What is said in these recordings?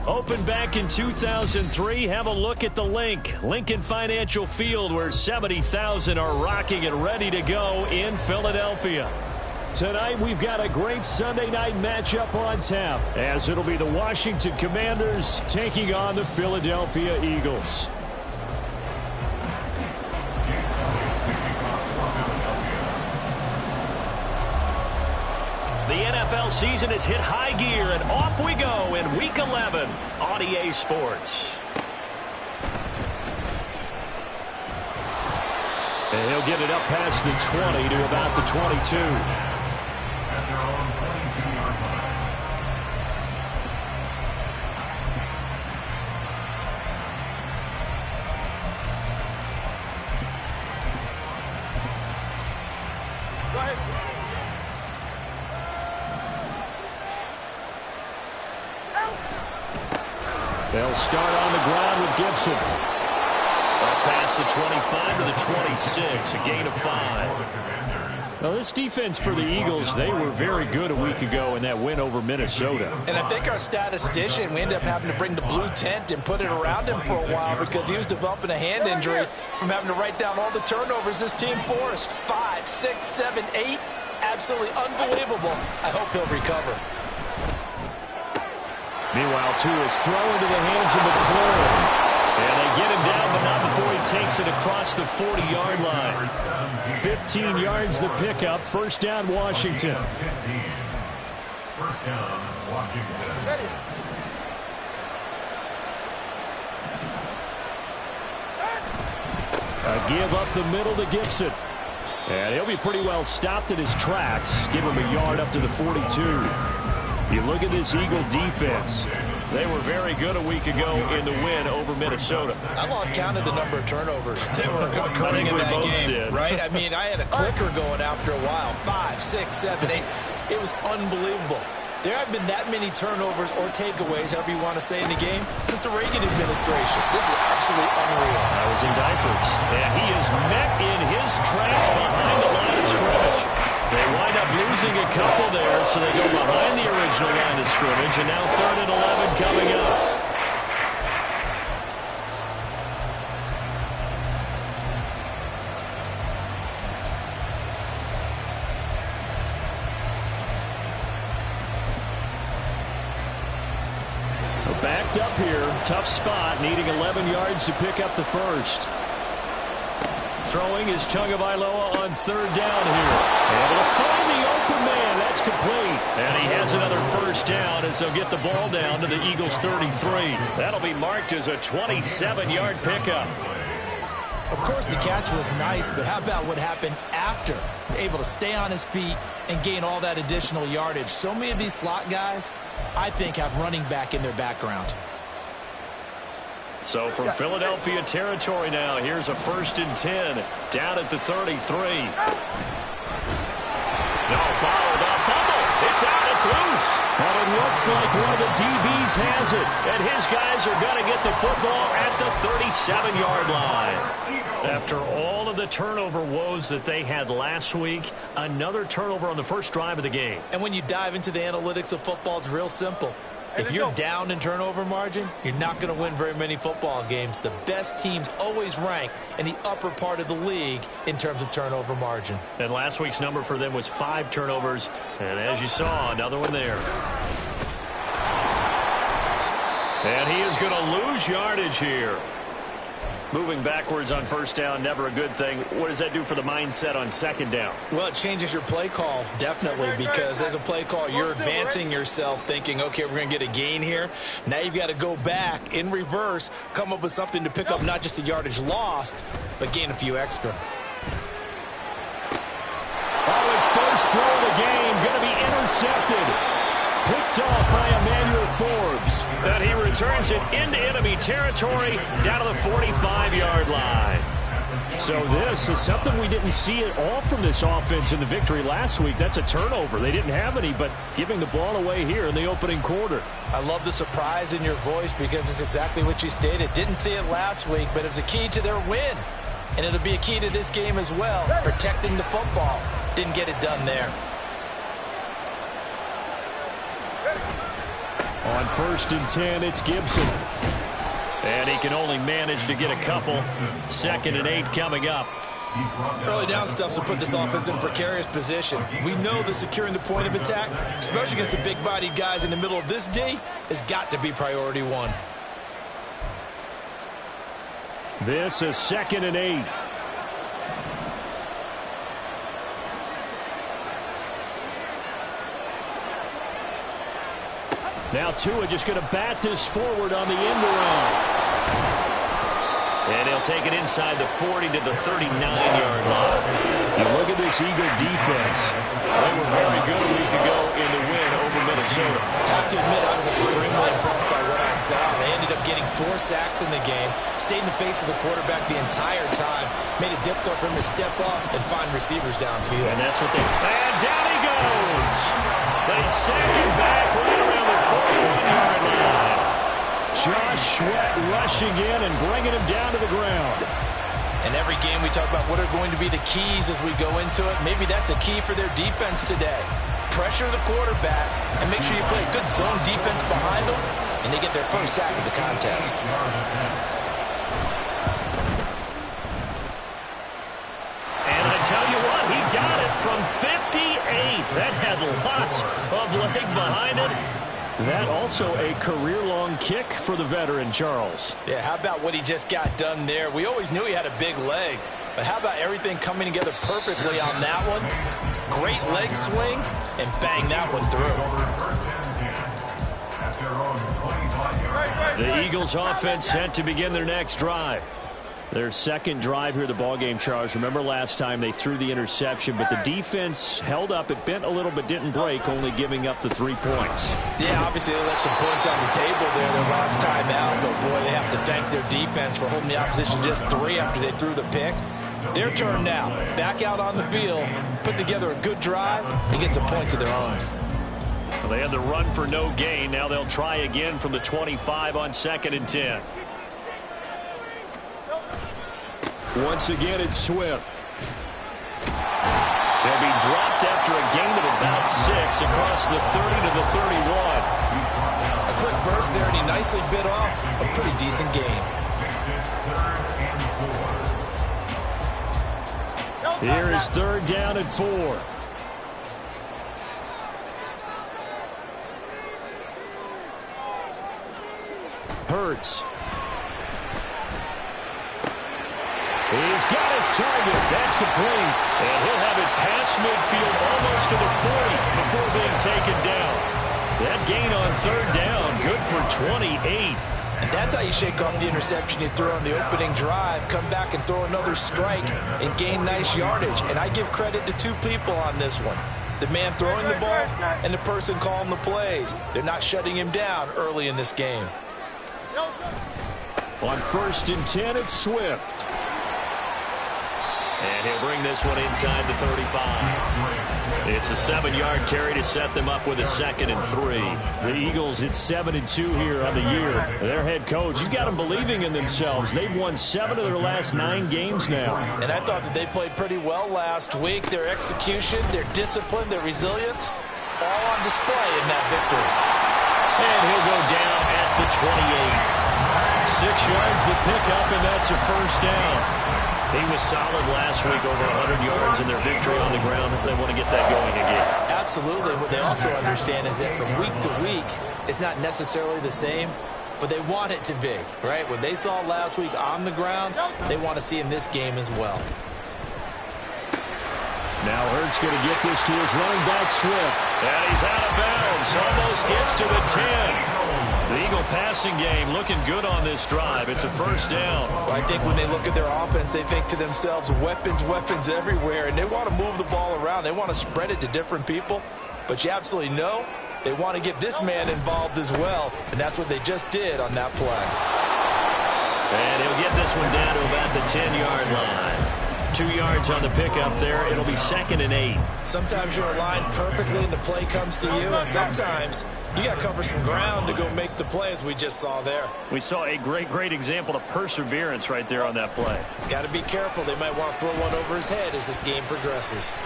Opened back in 2003, have a look at the Lincoln Financial Field, where 70,000 are rocking and ready to go in Philadelphia. Tonight, we've got a great Sunday night matchup on tap, as it'll be the Washington Commanders taking on the Philadelphia Eagles. The NFL season has hit high gear, and off we go in Week 11 on EA Sports. And he'll get it up past the 20 to about the 22. They'll start on the ground with Gibson. Up past the 25 to the 26, a gain of 5. Now, this defense for the Eagles, they were very good a week ago in that win over Minnesota. And I think our statistician, we ended up having to bring the blue tent and put it around him for a while because he was developing a hand injury from having to write down all the turnovers this team forced. 5, 6, 7, 8. Absolutely unbelievable. I hope he'll recover. Meanwhile, Tua's throw into the hands of McLaurin. And they get him down, but not before he takes it across the 40-yard line. 15 yards the pickup. First down, Washington. First down, Washington. A give up the middle to Gibson. And he'll be pretty well stopped in his tracks. Give him a yard up to the 42. You look at this Eagle defense. They were very good a week ago in the win over Minnesota. I lost count of the number of turnovers that were occurring in that game, right? I mean, I had a clicker going after a while. 5, 6, 7, 8. It was unbelievable. There have been that many turnovers or takeaways, however you want to say, in the game since the Reagan administration. This is absolutely unreal. I was in diapers. And he is met in his tracks behind the line of scrimmage. They wind up losing a couple there, so they go behind the original line of scrimmage, and now 3rd and 11 coming up. Backed up here, tough spot, needing 11 yards to pick up the first. Throwing is Tagovailoa on 3rd down here. Able to find the open man. That's complete. And he has another first down as they'll get the ball down to the Eagles' 33. That'll be marked as a 27-yard pickup. Of course, the catch was nice, but how about what happened after? Able to stay on his feet and gain all that additional yardage. So many of these slot guys, I think, have running back in their background. So from Philadelphia territory now, here's a 1st and 10 down at the 33. No, followed up, fumble. It's out, it's loose. But it looks like one of the DBs has it. And his guys are going to get the football at the 37-yard line. After all of the turnover woes that they had last week, another turnover on the first drive of the game. And when you dive into the analytics of football, it's real simple. If you're down in turnover margin, you're not going to win very many football games. The best teams always rank in the upper part of the league in terms of turnover margin. And last week's number for them was 5 turnovers. And as you saw, another one there. And he is going to lose yardage here. Moving backwards on first down, never a good thing. What does that do for the mindset on second down? Well, it changes your play call, definitely, because as a play call, you're advancing yourself thinking, okay, we're going to get a gain here. Now you've got to go back in reverse, come up with something to pick up not just the yardage lost, but gain a few extra. Oh, his first throw of the game going to be intercepted. Picked off by Emmanuel Forbes. And he returns it into enemy territory down to the 45-yard line. So this is something we didn't see at all from this offense in the victory last week. That's a turnover. They didn't have any, but giving the ball away here in the opening quarter. I love the surprise in your voice because it's exactly what you stated. Didn't see it last week, but it's a key to their win. And it'll be a key to this game as well, protecting the football. Didn't get it done there. On 1st and 10, it's Gibson. And he can only manage to get a couple. 2nd and 8 coming up. Early down stuff will put this offense in a precarious position. We know that securing the point of attack, especially against the big-bodied guys in the middle of this D, has got to be priority one. This is 2nd and 8. Now Tua just going to bat this forward on the end around. And he'll take it inside the 40 to the 39-yard line. Now look at this Eagle defense. They were very good a week ago in the win over Minnesota. I have to admit, I was extremely impressed by what I saw. They ended up getting 4 sacks in the game, stayed in the face of the quarterback the entire time, made it difficult for him to step up and find receivers downfield. And that's what they... And down he goes! They sack him back right around the 41-yard line. Josh Sweat rushing in and bringing him down to the ground. And every game we talk about what are going to be the keys as we go into it. Maybe that's a key for their defense today. Pressure the quarterback and make sure you play a good zone defense behind them, and they get their first sack of the contest. And I tell you what, he got it from 58. That had lots of leg behind it. That also a career-long kick for the veteran, Charles. Yeah, how about what he just got done there? We always knew he had a big leg, but how about everything coming together perfectly on that one? Great leg swing, and bang that one through. The Eagles offense set to begin their next drive. Their second drive here of the ballgame, Charles. Remember last time they threw the interception, but the defense held up. It bent a little but didn't break, only giving up the 3 points. Yeah, obviously they left some points on the table there their last time out, but boy, they have to thank their defense for holding the opposition just 3 after they threw the pick. Their turn now. Back out on the field, put together a good drive, and get some points of their own. Well, they had the run for no gain. Now they'll try again from the 25 on 2nd and 10. Once again, it's Swift. They'll be dropped after a gain of about 6 across the 30 to the 31. A quick burst there, and he nicely bit off a pretty decent game. Here is 3rd down and 4. Hurts. He's got his target. That's complete. And he'll have it past midfield almost to the 40 before being taken down. That gain on 3rd down, good for 28. And that's how you shake off the interception you threw on the opening drive. Come back and throw another strike and gain nice yardage. And I give credit to 2 people on this one. The man throwing the ball and the person calling the plays. They're not shutting him down early in this game. On 1st and 10, it's Swift. And he'll bring this one inside the 35. It's a 7-yard carry to set them up with a 2nd and 3. The Eagles at 7-2 here on the year. Their head coach, he's got them believing in themselves. They've won 7 of their last 9 games now. And I thought that they played pretty well last week. Their execution, their discipline, their resilience, all on display in that victory. And he'll go down at the 28. 6 yards the pickup, and that's a 1st down. He was solid last week, over 100 yards in their victory on the ground. They want to get that going again. Absolutely. What they also understand is that from week to week, it's not necessarily the same, but they want it to be, right? What they saw last week on the ground, they want to see in this game as well. Now Hurts going to get this to his running back, Swift. And he's out of bounds. Almost gets to the 10. The Eagle passing game looking good on this drive. It's a 1st down. Well, I think when they look at their offense, they think to themselves, weapons, weapons everywhere. And they want to move the ball around. They want to spread it to different people. But you absolutely know they want to get this man involved as well. And that's what they just did on that play. And he'll get this one down to about the 10-yard line. 2 yards on the pickup there. It'll be 2nd and 8. Sometimes you're aligned perfectly and the play comes to you. And sometimes you got to cover some ground to go make the play, as we just saw there. We saw a great example of perseverance right there on that play. Got to be careful. They might want to throw one over his head as this game progresses.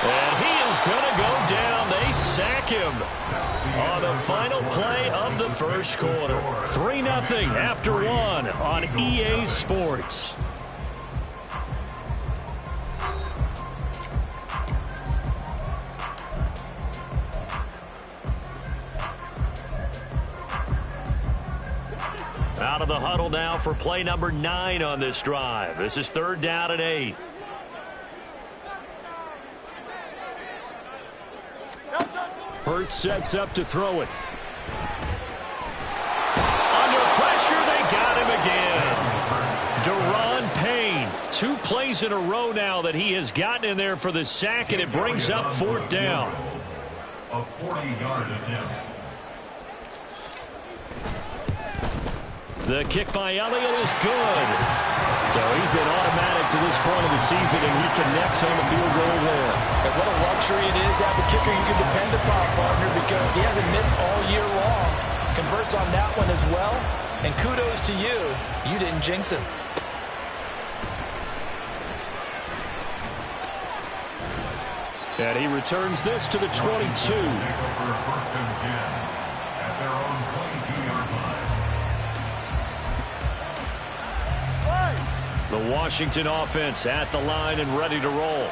And he is going to go down. They sack him on the final play of the first quarter. 3-0 after one on EA Sports. Out of the huddle now for play number 9 on this drive. This is 3rd down and 8. Hurts sets up to throw it. Under pressure, they got him again. Deron Payne, 2 plays in a row now that he has gotten in there for the sack, and it brings up 4th down. A 40-yard attempt. The kick by Elliott is good. So he's been automatic to this point of the season, and he connects on the field goal there. And what a luxury it is to have a kicker you can depend upon, partner, because he hasn't missed all year long. Converts on that one as well. And kudos to you. You didn't jinx him. And he returns this to the 22. For first and 10 at their own 22-yard line. The Washington offense at the line and ready to roll.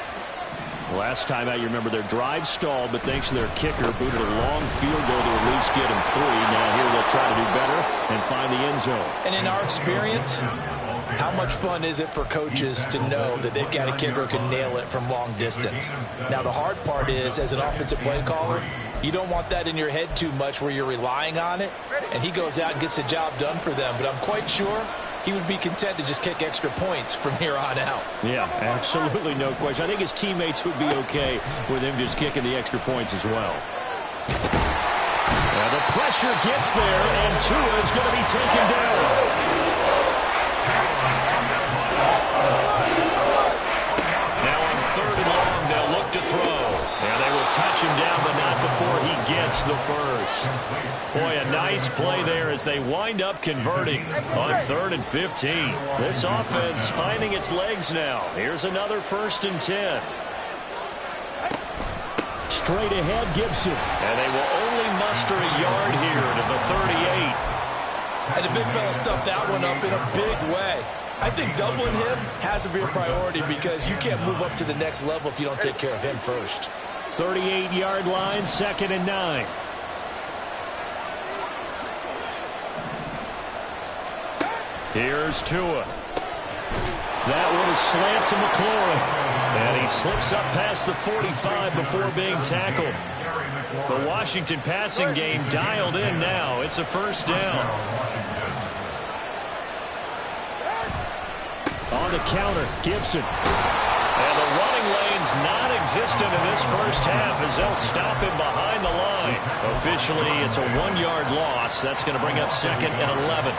Last time out, you remember their drive stalled, but thanks to their kicker, booted a long field goal to at least get him 3. Now here they'll try to do better and find the end zone. And in our experience, how much fun is it for coaches to know that they've got a kicker who can nail it from long distance? Now, the hard part is, as an offensive play caller, you don't want that in your head too much where you're relying on it, and he goes out and gets the job done for them. But I'm quite sure he would be content to just kick extra points from here on out. Yeah, absolutely no question. I think his teammates would be okay with him just kicking the extra points as well. Well, the pressure gets there, and Tua is going to be taken down. Now on 3rd and long, they'll look to throw. And they will touch him down, but not before he gets the first. Boy, a nice play there as they wind up converting on 3rd and 15. This offense finding its legs now. Here's another 1st and 10. Straight ahead, Gibson. And they will only muster a yard here to the 38. And the big fella stuffed that one up in a big way. I think doubling him has to be a priority because you can't move up to the next level if you don't take care of him first. 38-yard line, 2nd and 9. Here's Tua. That one is slant to McLaurin. And he slips up past the 45 before being tackled. The Washington passing game dialed in now. It's a 1st down. On the counter, Gibson. And the running lane's non-existent in this first half as they'll stop him behind the line. Officially, it's a 1-yard loss. That's going to bring up 2nd and 11.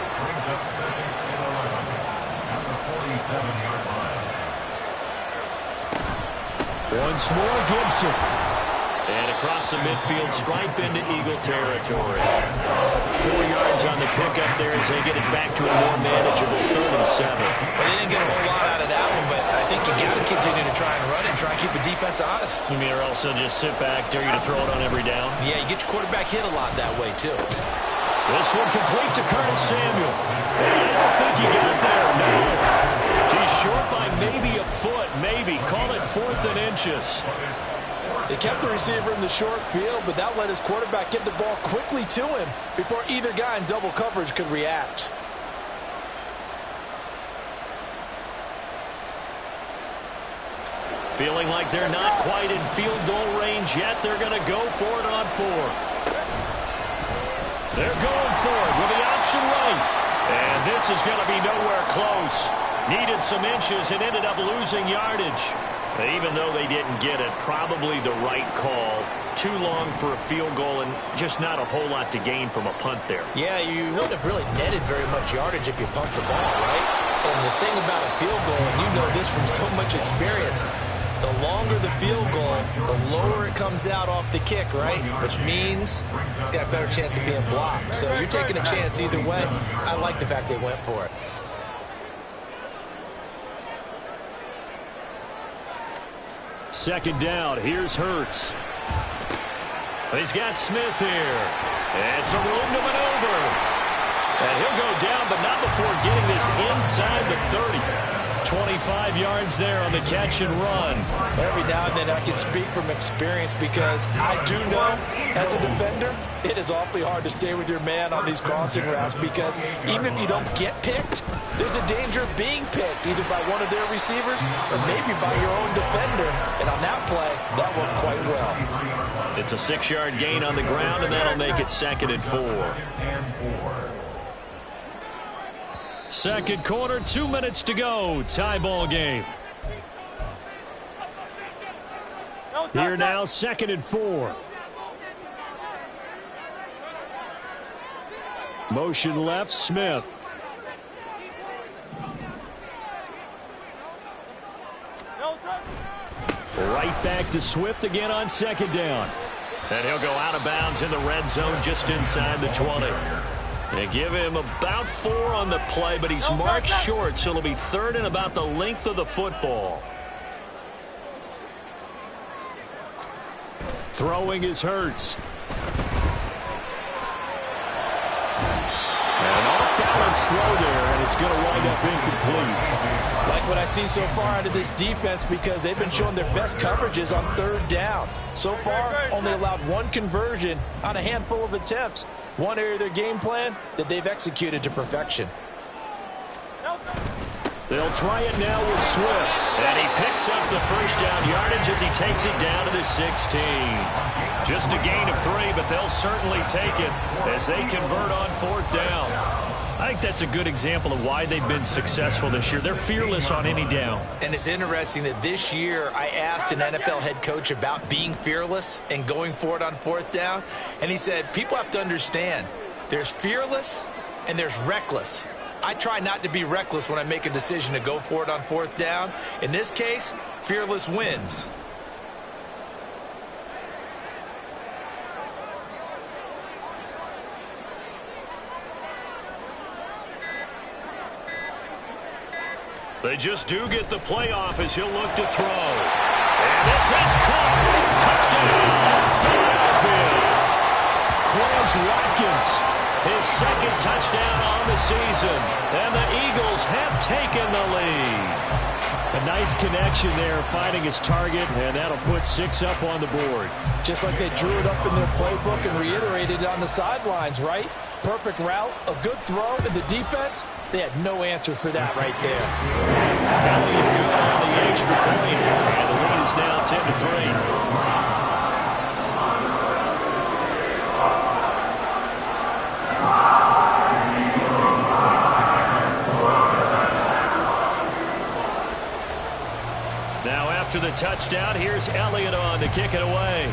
Once more, Gibson. And across the midfield, stripe into Eagle territory. 4 yards on the pickup there as they get it back to a more manageable 3rd and 7. Well, they didn't get a whole lot out of that one, but I think you got to continue to try and run and try and keep the defense honest. You mean or else they'll just sit back, dare you to throw it on every down? Yeah, you get your quarterback hit a lot that way, too. This one complete to Curtis Samuel. And I don't think he got there, no. He's short by maybe a foot, maybe. Call it 4th and inches. They kept the receiver in the short field, but that let his quarterback get the ball quickly to him before either guy in double coverage could react. Feeling like they're not quite in field goal range yet. They're going to go for it on 4th. They're going for it with the option right. And this is going to be nowhere close. Needed some inches and ended up losing yardage. Even though they didn't get it, probably the right call. Too long for a field goal and just not a whole lot to gain from a punt there. Yeah, you wouldn't have really netted very much yardage if you pumped the ball, right? And the thing about a field goal, and you know this from so much experience, the longer the field goal, the lower it comes out off the kick, right? Which means it's got a better chance of being blocked. So you're taking a chance either way. I like the fact they went for it. Second down, here's Hurts. He's got Smith here. And some room to maneuver. And he'll go down, but not before getting this inside the 30. 25 yards there on the catch and run. Every now and then I can speak from experience because I do know, as a defender, it is awfully hard to stay with your man on these crossing routes because even if you don't get picked, there's a danger of being picked either by one of their receivers or maybe by your own defender. And on that play, that worked quite well. It's a 6-yard gain on the ground, and that'll make it 2nd and 4. Second quarter, 2 minutes to go. Tie ball game. Here now, 2nd and 4. Motion left, Smith. Right back to Swift again on 2nd down. And he'll go out of bounds in the red zone just inside the 20. They give him about 4 on the play, but he's marked short, so it'll be 3rd and about the length of the football. Throwing is Hurts. An off-balance throw there, and it's going to wind up incomplete. Like what I see so far out of this defense because they've been showing their best coverages on 3rd down. So far, only allowed 1 conversion on a handful of attempts. One area of their game plan that they've executed to perfection. They'll try it now with Swift. And he picks up the 1st down yardage as he takes it down to the 16. Just a gain of 3, but they'll certainly take it as they convert on 4th down. I think that's a good example of why they've been successful this year. They're fearless on any down. And it's interesting that this year I asked an NFL head coach about being fearless and going for it on 4th down. And he said, people have to understand, there's fearless and there's reckless. I try not to be reckless when I make a decision to go for it on 4th down. In this case, fearless wins. They just do get the play off as he'll look to throw. And this is caught. Touchdown, Philadelphia. Quez Watkins, his 2nd touchdown on the season. And the Eagles have taken the lead. A nice connection there, finding his target, and that'll put 6 up on the board. Just like they drew it up in their playbook and reiterated it on the sidelines, right? Perfect route, a good throw, and the defense, they had no answer for that right there. Elliott good on the extra point, and the lead is now 10-3. Now after the touchdown, here's Elliott on to kick it away.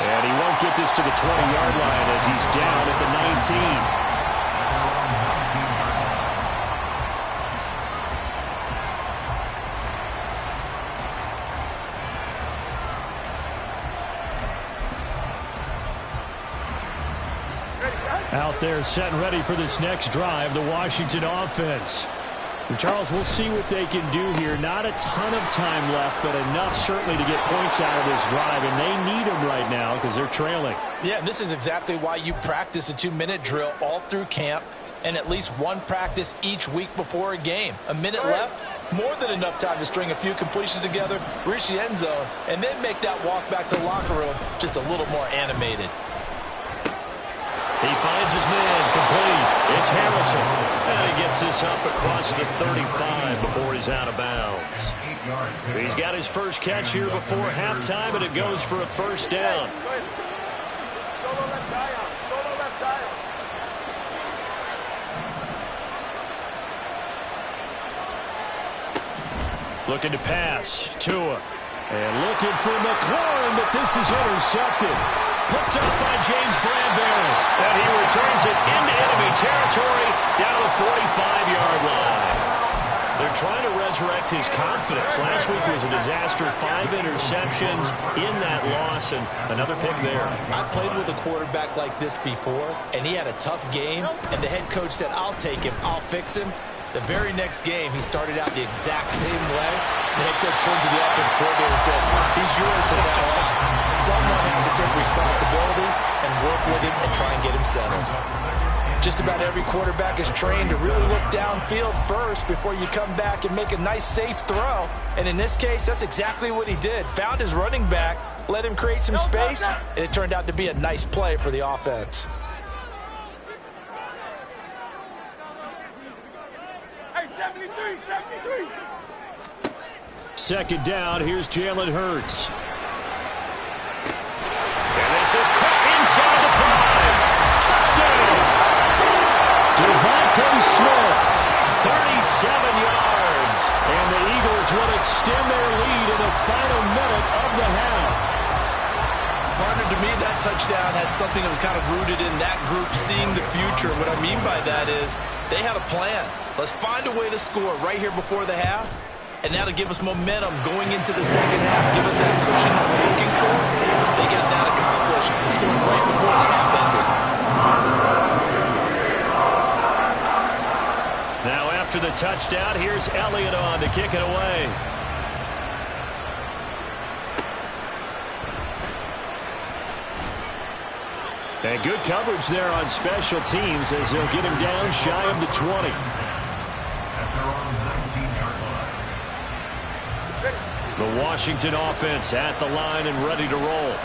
And he won't get this to the 20-yard line as he's down at the 19. Out there set and ready for this next drive, the Washington offense. And Charles, we'll see what they can do here. Not a ton of time left, but enough certainly to get points out of this drive, and they need them right now because they're trailing. Yeah, and this is exactly why you practice a 2-minute drill all through camp and at least one practice each week before a game. A minute left, more than enough time to string a few completions together, reach the end zone, and then make that walk back to the locker room just a little more animated. He finds his man, complete. It's Harrison. And he gets this up across the 35 before he's out of bounds. He's got his first catch here before halftime, and it goes for a 1st down. Looking to pass. Tua. And looking for McLaurin, but this is intercepted. Picked up by James Bradbury. And he returns it into enemy territory down the 45-yard line. They're trying to resurrect his confidence. Last week was a disaster. 5 interceptions in that loss, and another pick there. I played with a quarterback like this before, and he had a tough game, and the head coach said, I'll take him, I'll fix him. The very next game, he started out the exact same way. The head coach turned to the offense coordinator and said, he's yours from now on. Someone has to take responsibility and work with him and try and get him settled. Just about every quarterback is trained to really look downfield first before you come back and make a nice, safe throw. And in this case, that's exactly what he did. Found his running back, let him create some space, and it turned out to be a nice play for the offense. Second down, here's Jalen Hurts. And this is caught inside the 5. Touchdown! Devontae Smith, 37 yards. And the Eagles will extend their lead in the final minute of the half. Partner, to me, that touchdown had something that was kind of rooted in that group seeing the future. What I mean by that is they had a plan. Let's find a way to score right here before the half. And that'll give us momentum going into the second half, give us that cushion that we're looking for. They got that accomplished, scoring right before the half ended. Now after the touchdown, here's Elliott on to kick it away. And good coverage there on special teams as they'll get him down shy of the 20. The Washington offense at the line and ready to roll.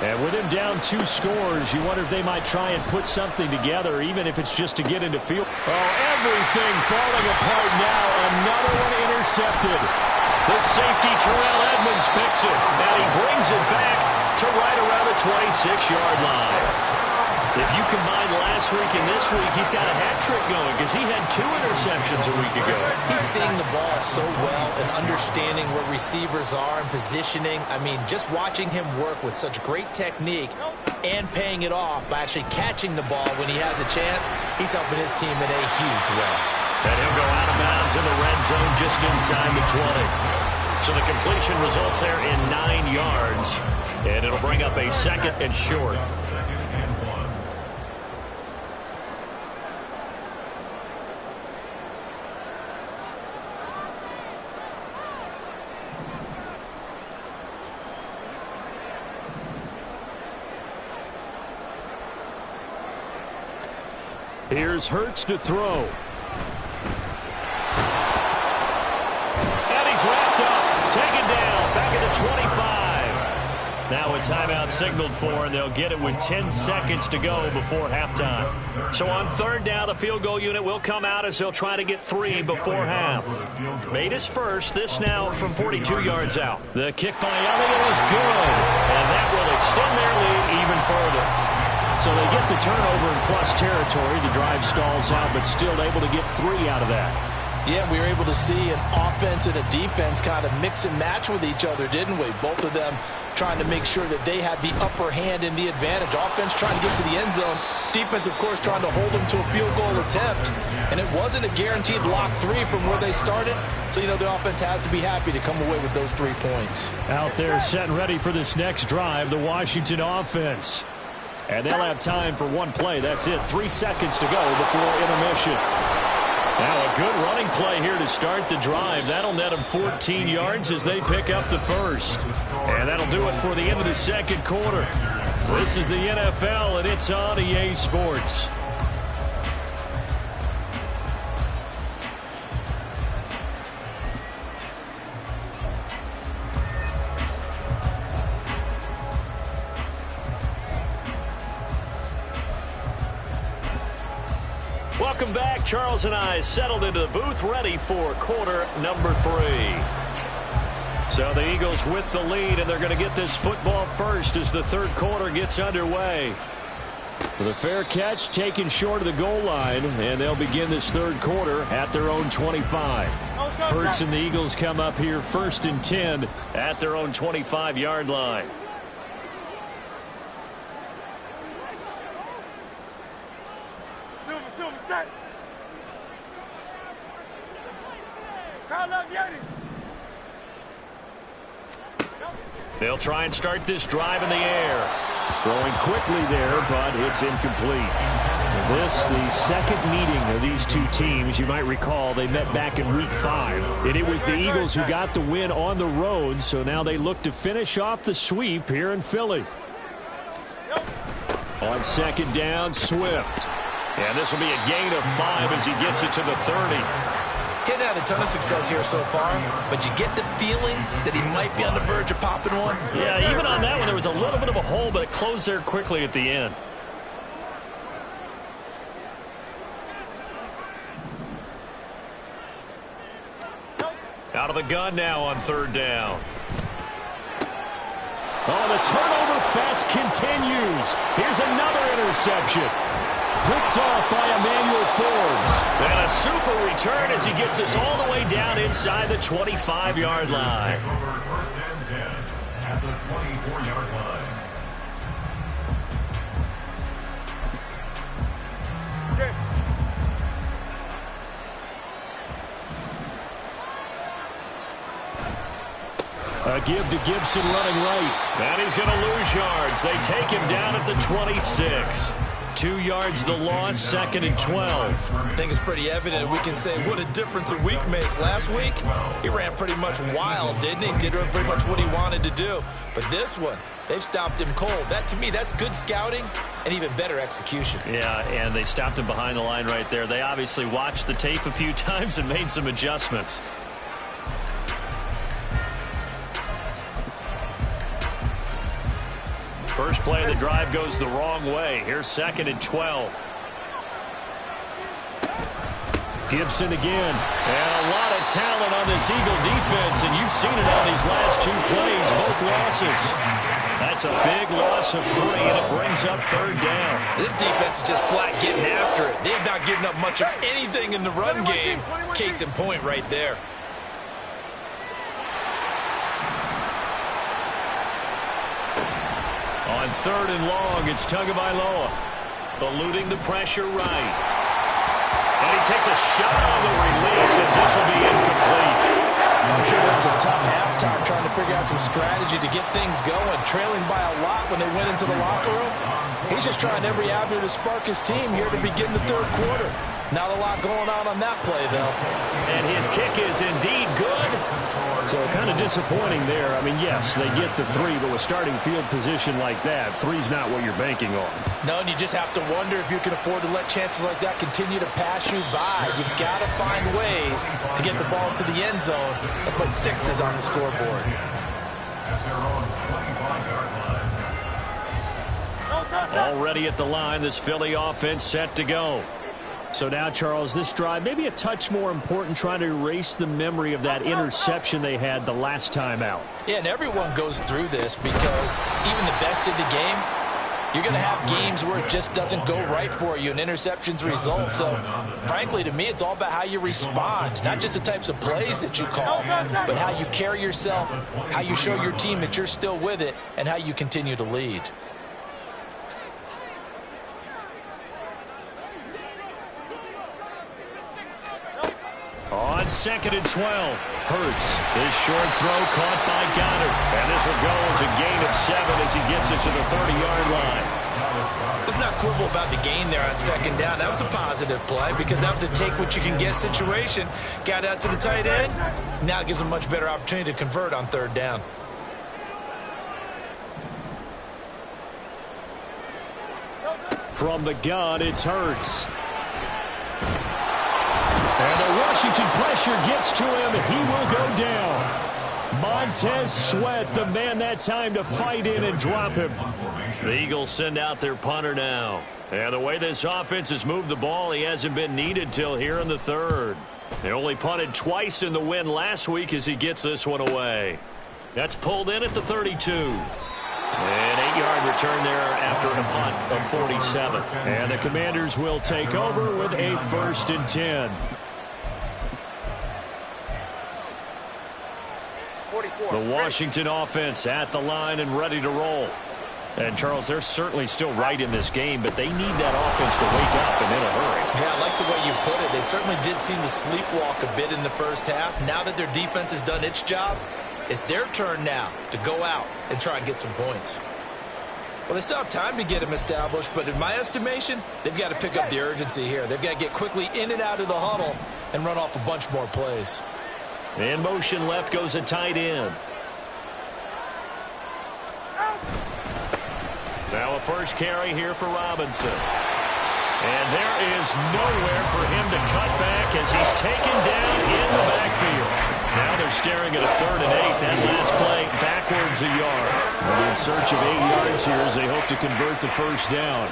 And with him down 2 scores, you wonder if they might try and put something together, even if it's just to get into field. Oh, everything falling apart now. Another one intercepted. The safety, Terrell Edmonds, picks it. And he brings it back to right around the 26-yard line. If you combine last week and this week, he's got a hat trick going because he had 2 interceptions a week ago. He's seeing the ball so well and understanding where receivers are and positioning. I mean, just watching him work with such great technique and paying it off by actually catching the ball when he has a chance, he's helping his team in a huge way. And he'll go out of bounds in the red zone just inside the 20. So the completion results there in 9 yards. And it'll bring up a 2nd and short. Here's Hurts to throw. And he's wrapped up, taken down, back at the 25. Now a timeout signaled for, and they'll get it with 10 seconds to go before halftime. So on 3rd down, the field goal unit will come out as they'll try to get 3 before half. Made his first, this now from 42 yards out. The kick by Elliott is good, and that will extend their lead even further. So they get the turnover in plus territory. The drive stalls out, but still able to get 3 out of that. Yeah, we were able to see an offense and a defense kind of mix and match with each other, didn't we? Both of them trying to make sure that they had the upper hand and the advantage. Offense trying to get to the end zone. Defense, of course, trying to hold them to a field goal attempt. And it wasn't a guaranteed lock 3 from where they started. So, you know, the offense has to be happy to come away with those 3 points. Out there set and ready for this next drive, the Washington offense. And they'll have time for 1 play. That's it. 3 seconds to go before intermission. Now a good running play here to start the drive. That'll net them 14 yards as they pick up the first. And that'll do it for the end of the 2nd quarter. This is the NFL, and it's on EA Sports. Welcome back. Charles and I settled into the booth, ready for quarter number 3. So the Eagles with the lead, and they're going to get this football first as the 3rd quarter gets underway. With a fair catch taken short of the goal line, and they'll begin this 3rd quarter at their own 25. Hurts and the Eagles come up here 1st and 10 at their own 25-yard line. They'll try and start this drive in the air. Throwing quickly there, but it's incomplete. This, the second meeting of these two teams. You might recall they met back in Week 5. And it was the Eagles who got the win on the road, so now they look to finish off the sweep here in Philly. On second down, Swift. And this will be a gain of 5 as he gets it to the 30. He's had a ton of success here so far, but you get the feeling that he might be on the verge of popping one. Yeah, even on that one, there was a little bit of a hole, but it closed there quickly at the end. Out of the gun now on third down. Oh, the turnover fest continues. Here's another interception. Picked off by Emmanuel Forbes. And a super return as he gets us all the way down inside the 25-yard line. First and 10 at the 24-yard line. A give to Gibson running right. And he's going to lose yards. They take him down at the 26. 2 yards the loss, second and 12. I think it's pretty evident. We can say what a difference a week makes. Last week, he ran pretty much wild, didn't he? Did pretty much what he wanted to do. But this one, they've stopped him cold. That, to me, that's good scouting and even better execution. Yeah, and they stopped him behind the line right there. They obviously watched the tape a few times and made some adjustments. First play of the drive goes the wrong way. Here's second and 12. Gibson again. And a lot of talent on this Eagle defense, and you've seen it on these last 2 plays, both losses. That's a big loss of 3, and it brings up third down. This defense is just flat getting after it. They've not given up much of anything in the run game. Case in point right there. On third and long, it's Tagovailoa, eluding the pressure right. And he takes a shot on the release as this will be incomplete. I'm sure it was a tough halftime trying to figure out some strategy to get things going, trailing by a lot when they went into the locker room. He's just trying every avenue to spark his team here to begin the third quarter. Not a lot going on that play, though. And his kick is indeed good. So kind of disappointing there. I mean, yes, they get the 3, but with starting field position like that, 3's not what you're banking on. No, and you just have to wonder if you can afford to let chances like that continue to pass you by. You've got to find ways to get the ball to the end zone and put 6s on the scoreboard. Already at the line, this Philly offense set to go. So now, Charles, this drive maybe a touch more important, trying to erase the memory of that interception they had the last time out. Yeah, and everyone goes through this because even the best in the game, you're going to have games where it just doesn't go right for you and interceptions result. So, frankly, to me, it's all about how you respond, not just the types of plays that you call, but how you carry yourself, how you show your team that you're still with it, and how you continue to lead. On second and 12, Hurts. His short throw caught by Goddard. And this will go as a gain of 7 as he gets it to the 30-yard line. Let's not quibble about the gain there on second down. That was a positive play because that was a take-what-you-can-get situation. Got out to the tight end. Now it gives him a much better opportunity to convert on third down. From the gun, it's Hurts. And the Washington pressure gets to him, and he will go down. Montez Sweat, the man that time to fight in and drop him. The Eagles send out their punter now. And the way this offense has moved the ball, he hasn't been needed till here in the third. They only punted twice in the win last week as he gets this one away. That's pulled in at the 32. An 8-yard return there after a punt of 47. And the Commanders will take over with a 1st and 10. The Washington offense at the line and ready to roll. And, Charles, they're certainly still right in this game, but they need that offense to wake up and in a hurry. Yeah, I like the way you put it. They certainly did seem to sleepwalk a bit in the first half. Now that their defense has done its job, it's their turn now to go out and try and get some points. Well, they still have time to get him established, but in my estimation, they've got to pick up the urgency here. They've got to get quickly in and out of the huddle and run off a bunch more plays. In motion left goes a tight end. Now a first carry here for Robinson. And there is nowhere for him to cut back as he's taken down in the backfield. Now they're staring at a 3rd and 8. That last play backwards a yard. They're in search of 8 yards here as they hope to convert the first down.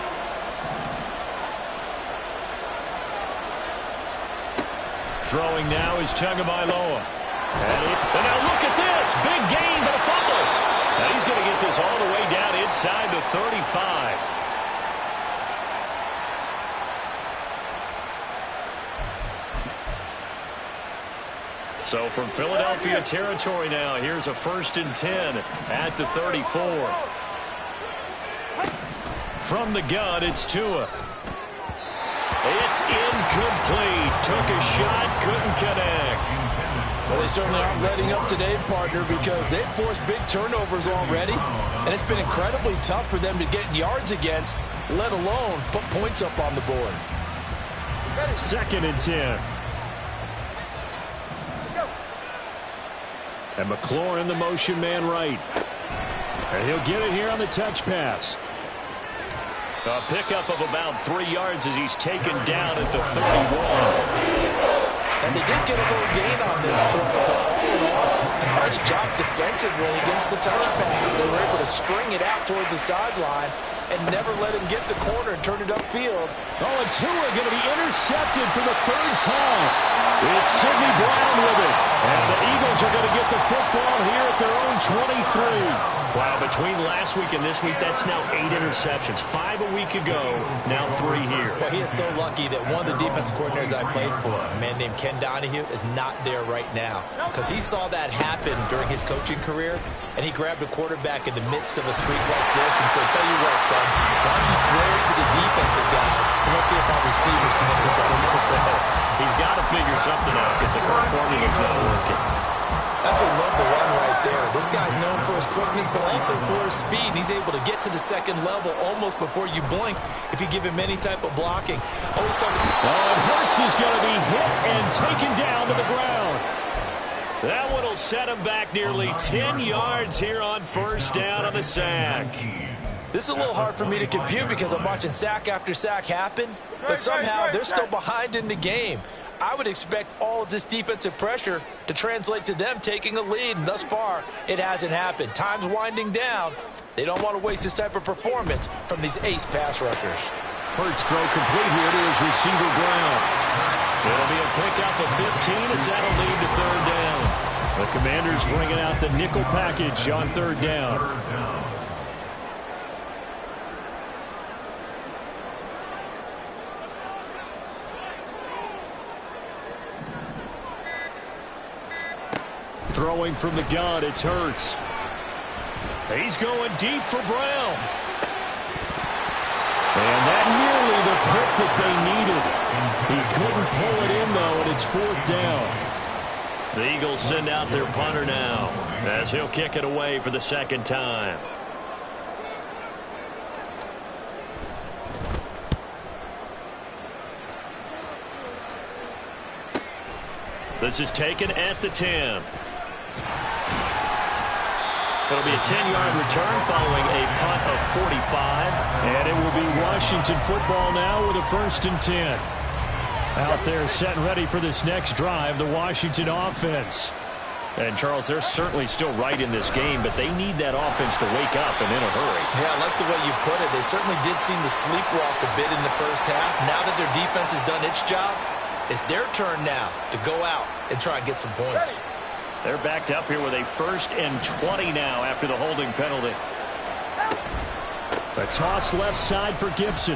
Throwing now is Tagovailoa. And now look at this. Big gain, but a fumble. Now he's going to get this all the way down inside the 35. So from Philadelphia territory now, here's a 1st and 10 at the 34. From the gun, it's Tua. It's incomplete. Took a shot, couldn't connect. Well, they certainly aren't letting up today, partner, because they've forced big turnovers already, and it's been incredibly tough for them to get yards against, let alone put points up on the board. 2nd and 10. And McLaurin, the motion man right. And he'll get it here on the touch pass. A pickup of about 3 yards as he's taken down at the 31. And they did get a little gain on this play, but all in all, a nice job defensively against the touch pass. They were able to string it out towards the sideline and never let him get the corner and turn it upfield. Oh, and Tua going to be intercepted for the 3rd time. It's Sidney Brown with it. And the Eagles are going to get the football here at their own 23. Wow, between last week and this week, that's now 8 interceptions. 5 a week ago, now 3 here. Well, he is so lucky that one of the defensive coordinators I played for, a man named Ken Donahue, is not there right now. Because he saw that happen during his coaching career, and he grabbed a quarterback in the midst of a streak like this and said, tell you what, son, why don't you throw it to the defensive guys, and let's see if our receivers can intercept him. He's got to figure something out because the current formula's not working. Absolutely love the run right there. This guy's known for his quickness, but also for his speed. And he's able to get to the 2nd level almost before you blink if you give him any type of blocking. Always talking. Oh, and Hurts is going to be hit and taken down to the ground. That one will set him back nearly 10 yards here on 1st down on the sack. This is a little hard for me to compute because I'm watching sack after sack happen, but somehow they're still behind in the game. I would expect all of this defensive pressure to translate to them taking a lead, and thus far, it hasn't happened. Time's winding down. They don't want to waste this type of performance from these ace pass rushers. Hurts throw complete here to his receiver Brown. It'll be a pickup of 15 as that'll lead to 3rd down. The Commanders bringing out the nickel package on 3rd down. Throwing from the gun, it's Hurts. He's going deep for Brown. And that nearly the pick that they needed. He couldn't pull it in, though, and it's 4th down. The Eagles send out their punter now as he'll kick it away for the 2nd time. This is taken at the 10. It'll be a 10-yard return following a punt of 45. And it will be Washington football now with a 1st and 10. Out there set and ready for this next drive, the Washington offense. And, Charles, they're certainly still right in this game, but they need that offense to wake up and in a hurry. Yeah, I like the way you put it. They certainly did seem to sleepwalk a bit in the 1st half. Now that their defense has done its job, it's their turn now to go out and try and get some points. They're backed up here with a 1st and 20 now after the holding penalty. A toss left side for Gibson.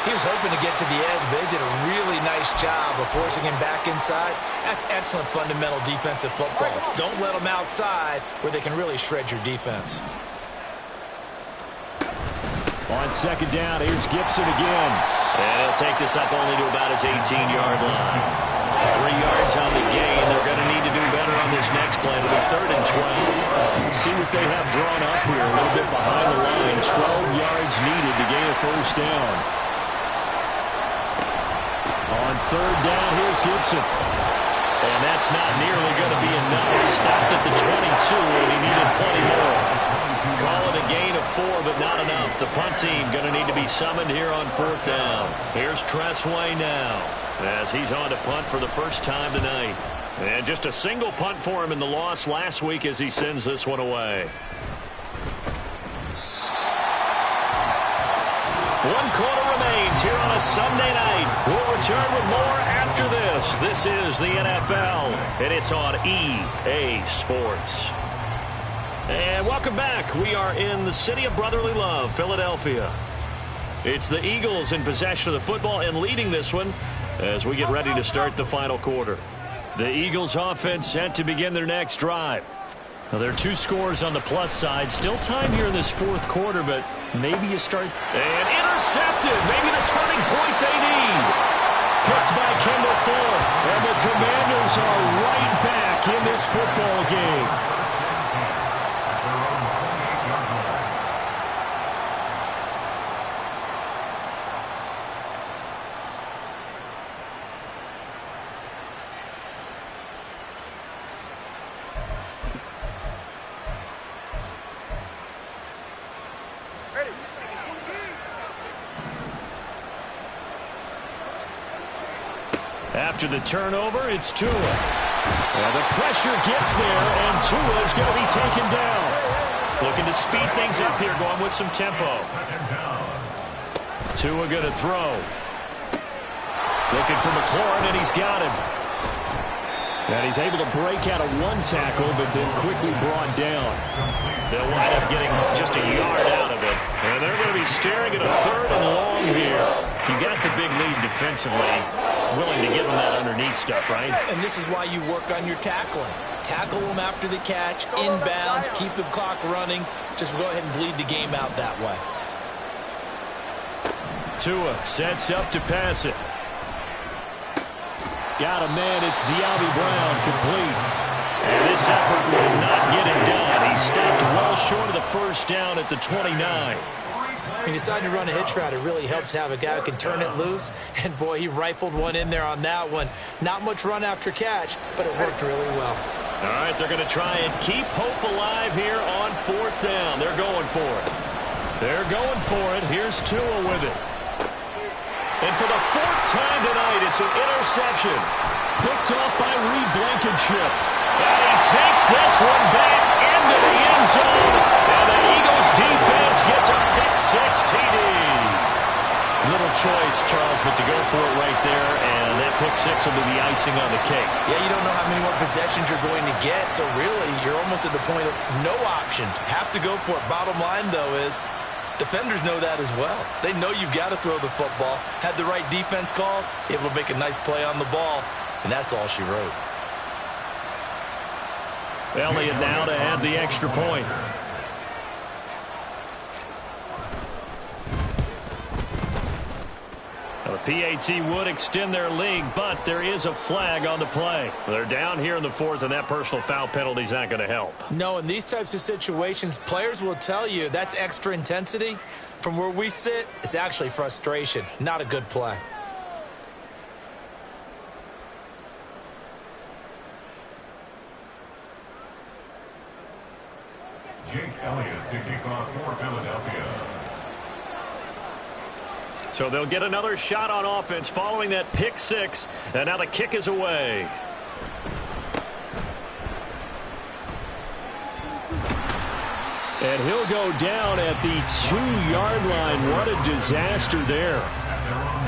He was hoping to get to the edge, but they did a really nice job of forcing him back inside. That's excellent fundamental defensive football. Don't let them outside where they can really shred your defense. On 2nd down, here's Gibson again. And he'll take this up only to about his 18-yard line. 3 yards on the gain. They're going to need to do better on this next play. It'll be 3rd and 12. Let's see what they have drawn up here. A little bit behind the line. yards needed to gain a first down. On third down, here's Gibson. And that's not nearly going to be enough. Stopped at the 22, and he needed plenty more. Call it a gain of 4, but not enough. The punt team going to need to be summoned here on fourth down. Here's Tressway now, as he's on to punt for the first time tonight. And just a single punt for him in the loss last week as he sends this one away. 1 quarter remains here on a Sunday night. We'll return with more after this. This is the NFL, and it's on EA Sports. And welcome back. We are in the city of brotherly love, Philadelphia. It's the Eagles in possession of the football and leading this one as we get ready to start the final quarter. The Eagles offense set to begin their next drive. Now, there are 2 scores on the plus side. Still time here in this fourth quarter, but maybe you start. And intercepted. Maybe the turning point they need. Picked by Kendall Fuller. And the Commanders are right back in this football game. After the turnover, it's Tua. Well, the pressure gets there, and Tua is going to be taken down. Looking to speed things up here, going with some tempo. Tua going to throw. Looking for McLaurin, and he's got him. And he's able to break out of 1 tackle, but then quickly brought down. They'll wind up getting just a yard out of it. And they're going to be staring at a 3rd and long here. You got the big lead defensively. Willing to give them that underneath stuff, right? And this is why you work on your tackling. Tackle them after the catch, inbounds, keep the clock running. Just go ahead and bleed the game out that way. Tua sets up to pass it. Got a man, it's De'Ami Brown, complete. And this effort will not get it done. He stopped well short of the first down at the 29. He decided to run a hitch route. It really helps to have a guy who can turn it loose. And, boy, he rifled one in there on that one. Not much run after catch, but it worked really well. All right, they're going to try and keep hope alive here on fourth down. They're going for it. They're going for it. Here's Tua with it. And for the 4th time tonight, it's an interception. Picked off by Reed Blankenship. And he takes this one back into the end zone. And the Eagles defense gets a pick-6 TD. Little choice, Charles, but to go for it right there, and that pick-6 will be the icing on the cake. Yeah, you don't know how many more possessions you're going to get, so really you're almost at the point of no options. Have to go for it. Bottom line, though, is defenders know that as well. They know you've got to throw the football. Had the right defense call, able to make a nice play on the ball, and that's all she wrote. Elliott now to add the extra point. Now, the PAT would extend their lead, but there is a flag on the play. They're down here in the 4th, and that personal foul penalty is not going to help. No, in these types of situations, players will tell you that's extra intensity. From where we sit, it's actually frustration, not a good play. Jake Elliott to kick off for Philadelphia. So they'll get another shot on offense following that pick-6, and now the kick is away. And he'll go down at the 2-yard line. What a disaster there.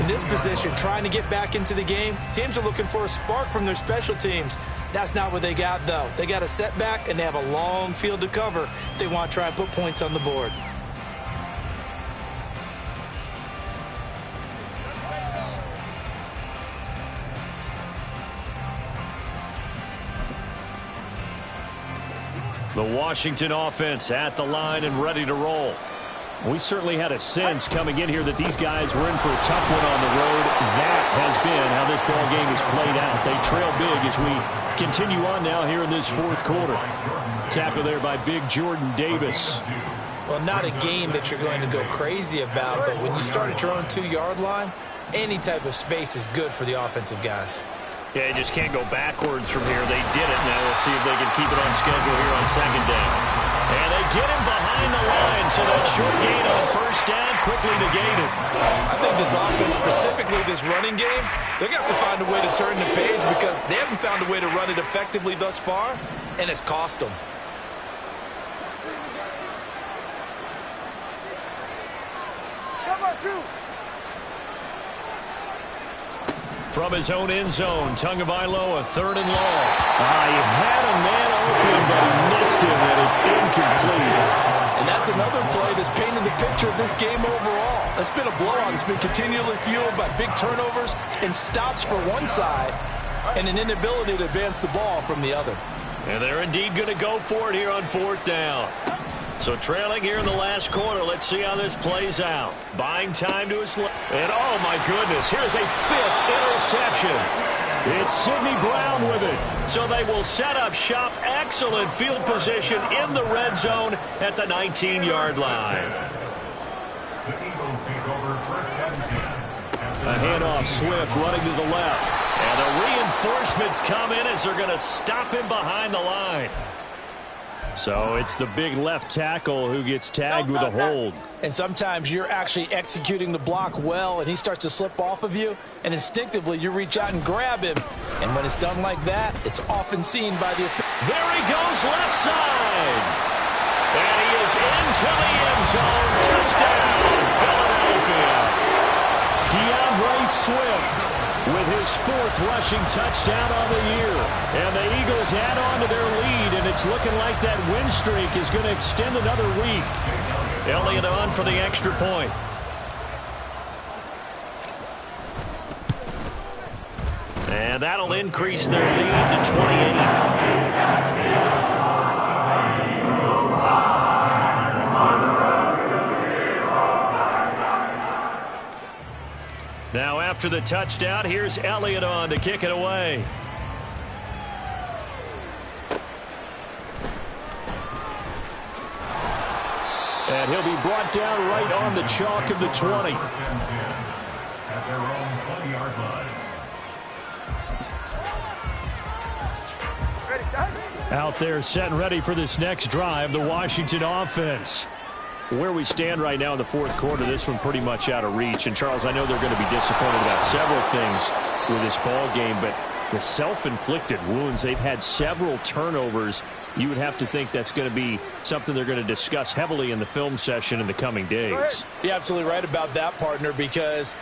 In this position, trying to get back into the game, teams are looking for a spark from their special teams. That's not what they got, though. They got a setback, and they have a long field to cover if they want to try and put points on the board. The Washington offense at the line and ready to roll. We certainly had a sense coming in here that these guys were in for a tough one on the road. That has been how this ball game has played out. They trail big as we continue on now here in this 4th quarter. Tackle there by big Jordan Davis. Well, not a game that you're going to go crazy about, but when you start at your own 2-yard line, any type of space is good for the offensive guys. Yeah, you just can't go backwards from here. They did it. Now we'll see if they can keep it on schedule here on second down. And they get him behind the line, so that short gain on first down quickly negated. I think this offense, specifically this running game, they're going to have to find a way to turn the page because they haven't found a way to run it effectively thus far, and it's cost them. From his own end zone, Tagovailoa, 3rd and long. He had a man open, but he missed him, and it's incomplete. And that's another play that's painted the picture of this game overall. It's been a blowout. It's been continually fueled by big turnovers and stops for one side and an inability to advance the ball from the other. And they're indeed going to go for it here on 4th down. So trailing here in the last quarter. Let's see how this plays out. Buying time to his left. And oh my goodness, here's a 5th interception. It's Sidney Brown with it. So they will set up shop. Excellent field position in the red zone at the 19-yard line. The Eagles take over 1st and 10. A handoff, Swift running to the left. And the reinforcements come in as they're going to stop him behind the line. So it's the big left tackle who gets tagged with a hold. And sometimes you're actually executing the block well, and he starts to slip off of you, and instinctively you reach out and grab him. And when it's done like that, it's often seen by the... There he goes, left side. And he is into the end zone. Touchdown, Philadelphia. DeAndre Swift with his 4th rushing touchdown on the year. And the Eagles add on to their lead, and it's looking like that win streak is going to extend another week. Elliott on for the extra point. And that'll increase their lead to 28. Now after the touchdown, here's Elliott on to kick it away. And he'll be brought down right on the chalk of the 20. At their own 20-yard line. Out there set and ready for this next drive, the Washington offense. Where we stand right now in the 4th quarter, this one pretty much out of reach. And, Charles, I know they're going to be disappointed about several things with this ball game, but the self-inflicted wounds, they've had several turnovers. You would have to think that's going to be something they're going to discuss heavily in the film session in the coming days. You're absolutely right about that, partner, because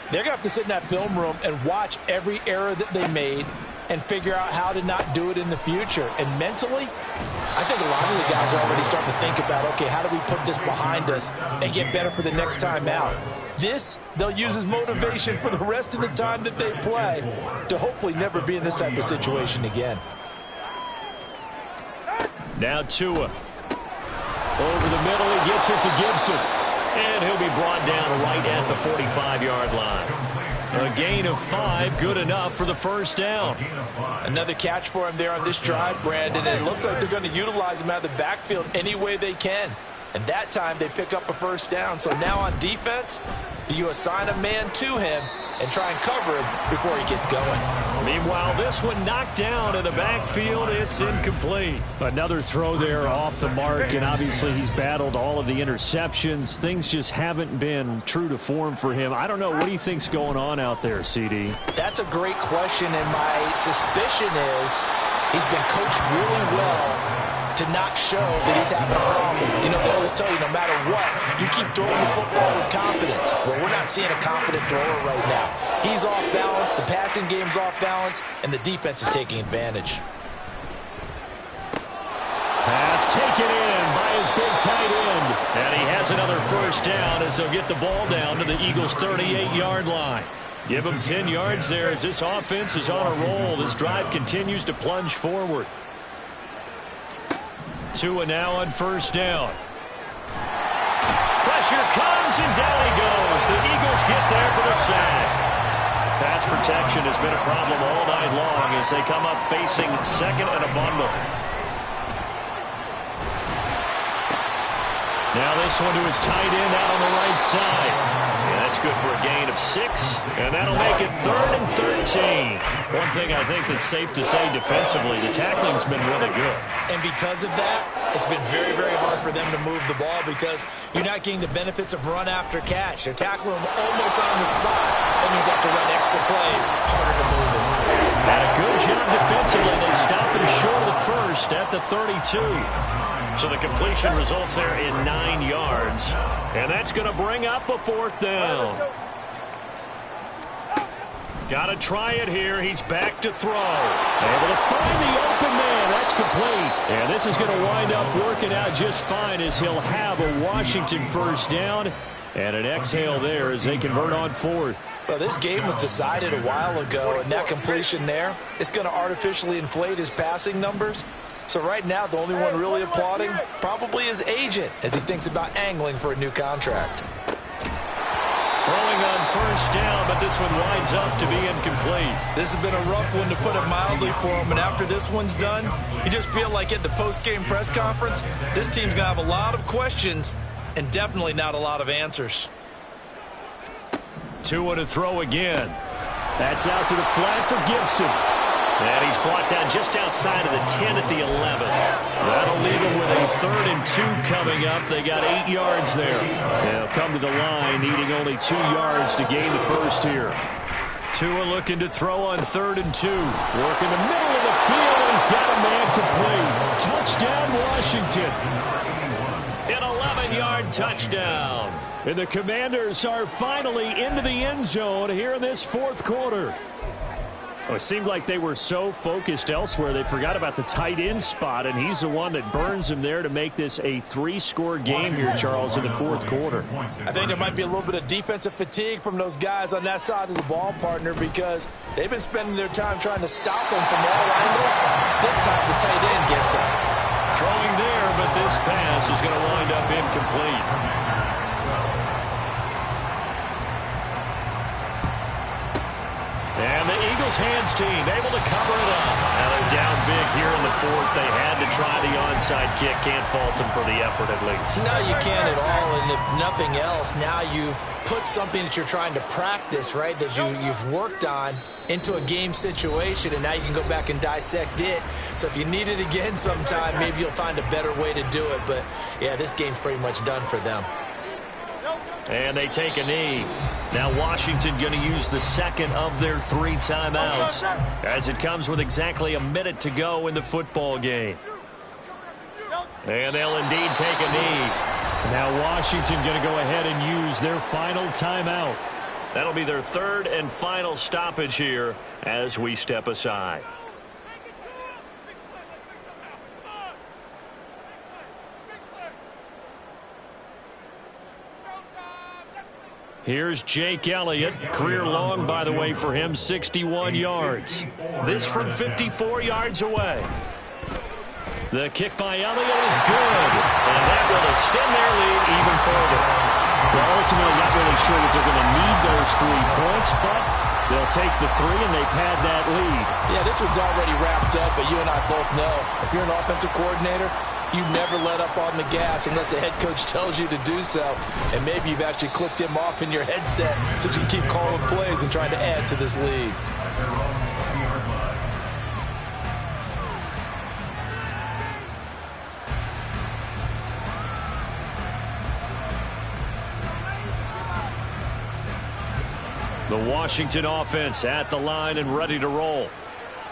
they're going to have to sit in that film room and watch every error that they made and figure out how to not do it in the future. And mentally, I think a lot of the guys are already starting to think about, okay, how do we put this behind us and get better for the next time out? This, they'll use as motivation for the rest of the time that they play to hopefully never be in this type of situation again. Now Tua. Over the middle, he gets it to Gibson. And he'll be brought down right at the 45-yard line. A gain of 5, good enough for the first down. Another catch for him there on this drive, Brandon, and it looks like they're going to utilize him out of the backfield any way they can. And that time they pick up a first down. So now on defense, do you assign a man to him and try and cover him before he gets going? Meanwhile, this one knocked down in the backfield. It's incomplete. Another throw there off the mark, and obviously he's battled all of the interceptions. Things just haven't been true to form for him. I don't know. What do you think's going on out there, CD? That's a great question, and my suspicion is he's been coached really well to not show that he's having a problem. You know, they always tell you no matter what, you keep throwing the football with confidence. Well, we're not seeing a confident thrower right now. He's off balance, the passing game's off balance, and the defense is taking advantage. Pass taken in by his big tight end. And he has another first down as they'll get the ball down to the Eagles' 38-yard line. Give them 10 yards there as this offense is on a roll. This drive continues to plunge forward. Tua now on first down. Pressure comes, and down he goes. The Eagles get there for the sack. Pass protection has been a problem all night long as they come up facing second and a bundle. Now this one to his tight end out on the right side. And that's good for a gain of 6. And that'll make it 3rd and 13. One thing I think that's safe to say defensively, the tackling's been really good. And because of that, it's been very, very hard for them to move the ball because you're not getting the benefits of run after catch. They're tackling them almost on the spot. That means you have to run extra plays, harder to move it. And a good job defensively. They stop him short of the first at the 32. So the completion results there in 9 yards. And that's going to bring up a 4th down. Got to try it here. He's back to throw. Able to find the open man. That's complete. And this is going to wind up working out just fine as he'll have a Washington first down. And an exhale there as they convert on 4th. Well, this game was decided a while ago, and that completion there is going to artificially inflate his passing numbers. So right now, the only one really applauding probably his agent as he thinks about angling for a new contract. Throwing on first down, but this one winds up to be incomplete. This has been a rough one, to put it mildly, for him. And after this one's done, you just feel like at the post-game press conference, this team's going to have a lot of questions and definitely not a lot of answers. Tua to throw again. That's out to the flat for Gibson. And he's brought down just outside of the 10 at the 11. That'll leave him with a 3rd and 2 coming up. They got 8 yards there. They'll come to the line, needing only 2 yards to gain the first here. Tua looking to throw on 3rd and 2. Work in the middle of the field, and he's got a man complete. Touchdown, Washington. An 11-yard touchdown. And the Commanders are finally into the end zone here in this 4th quarter. Oh, it seemed like they were so focused elsewhere they forgot about the tight end spot, and he's the one that burns him there to make this a 3-score game here, Charles, in the 4th quarter. I think there might be a little bit of defensive fatigue from those guys on that side of the ball, partner, because they've been spending their time trying to stop him from all angles. This time the tight end gets him. Throwing there, but this pass is going to wind up incomplete. And the Eagles hands team able to cover it up. Now they're down big here in the 4th. They had to try the onside kick. Can't fault them for the effort at least. No, you can't at all. And if nothing else, now you've put something that you're trying to practice, right, that you've worked on into a game situation, and now you can go back and dissect it. So if you need it again sometime, maybe you'll find a better way to do it. But, yeah, this game's pretty much done for them. And they take a knee. Now Washington going to use the 2nd of their 3 timeouts as it comes with exactly a minute to go in the football game. And they'll indeed take a knee. Now Washington going to go ahead and use their final timeout. That'll be their 3rd and final stoppage here as we step aside. Here's Jake Elliott. Career long, by the way, for him, 61 yards. This from 54 yards away. The kick by Elliott is good. And that will extend their lead even further. Well, ultimately, not really sure that they're going to need those 3 points, but they'll take the 3 and they pad that lead. Yeah, this one's already wrapped up, but you and I both know if you're an offensive coordinator, you never let up on the gas unless the head coach tells you to do so. And maybe you've actually clicked him off in your headset so you can keep calling plays and trying to add to this lead. The Washington offense at the line and ready to roll.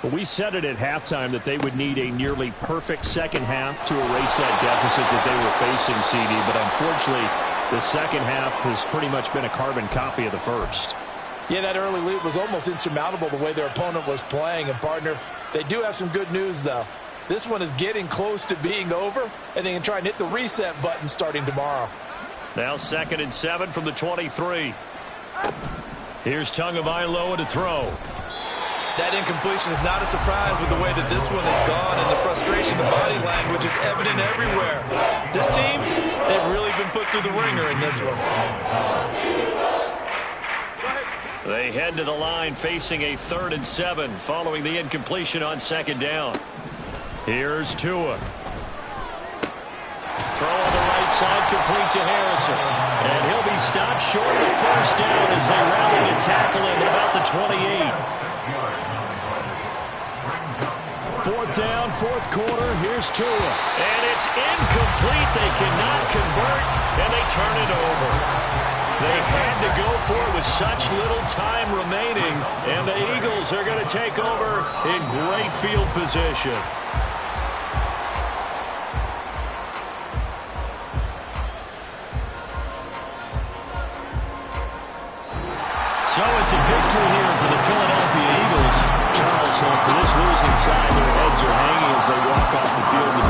But we said it at halftime that they would need a nearly perfect second half to erase that deficit that they were facing, CD. But unfortunately, the second half has pretty much been a carbon copy of the first. Yeah, that early lead was almost insurmountable the way their opponent was playing. And, partner, they do have some good news, though. This one is getting close to being over, and they can try and hit the reset button starting tomorrow. Now 2nd and 7 from the 23. Here's Tagovailoa to throw. That incompletion is not a surprise with the way that this one has gone, and the frustration of body language is evident everywhere. This team, they've really been put through the ringer in this one. They head to the line facing a 3rd and 7 following the incompletion on 2nd down. Here's Tua. Throw on the right side, complete to Harrison. And he'll be stopped short of the first down as they rally to tackle him at about the 28. Fourth down, fourth quarter. Here's Tua. And it's incomplete. They cannot convert, and they turn it over. They had to go for it with such little time remaining, and the Eagles are going to take over in great field position. So it's a victory here for the Philadelphia Eagles. Charles, for this losing side, their heads are hanging as they walk off the field today.